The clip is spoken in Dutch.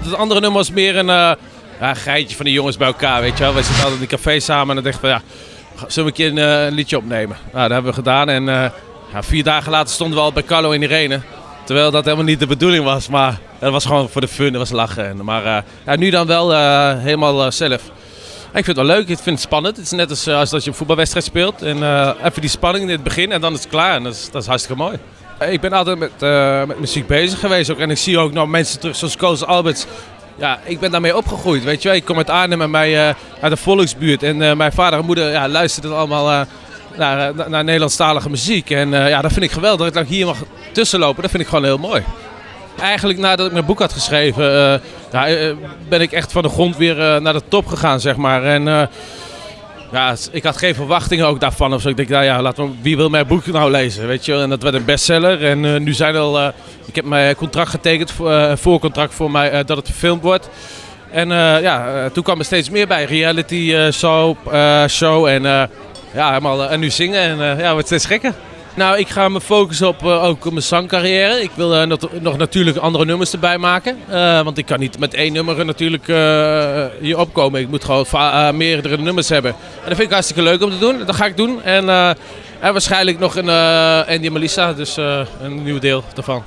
het andere nummer was meer een geitje van die jongens bij elkaar, weet je wel. We zitten altijd in die café samen en dan dachten we, zullen we een keer een liedje opnemen? Nou, dat hebben we gedaan en 4 dagen later stonden we al bij Carlo in Irene. Terwijl dat helemaal niet de bedoeling was, maar dat was gewoon voor de fun, dat was lachen. Maar nu dan wel helemaal zelf. Ik vind het wel leuk, ik vind het spannend. Het is net als dat je een voetbalwedstrijd speelt. En even die spanning in het begin en dan is het klaar. En dat is hartstikke mooi. Ik ben altijd met muziek bezig geweest ook. En ik zie ook nog mensen terug zoals Koos Alberts. Ja, ik ben daarmee opgegroeid, weet je wel. Ik kom uit Arnhem en uit de volksbuurt. En mijn vader en moeder luisterden allemaal naar Nederlandstalige muziek. En dat vind ik geweldig. Dat ik hier mag tussenlopen, dat vind ik gewoon heel mooi. Eigenlijk nadat ik mijn boek had geschreven, ben ik echt van de grond weer naar de top gegaan, zeg maar. En ik had geen verwachtingen ook daarvan. Of zo. Ik dacht, wie wil mijn boek nou lezen, weet je? En dat werd een bestseller. En nu zijn ik heb mijn contract getekend, voorcontract voor mij, dat het gefilmd wordt. En toen kwam er steeds meer bij. Reality show en nu zingen. En wordt steeds gekker. Nou, ik ga me focussen op mijn zangcarrière. Ik wil nog natuurlijk andere nummers erbij maken. Want ik kan niet met 1 nummer natuurlijk hier opkomen. Ik moet gewoon meerdere nummers hebben. En dat vind ik hartstikke leuk om te doen. Dat ga ik doen. En waarschijnlijk nog een Andy en Melissa, dus een nieuw deel daarvan.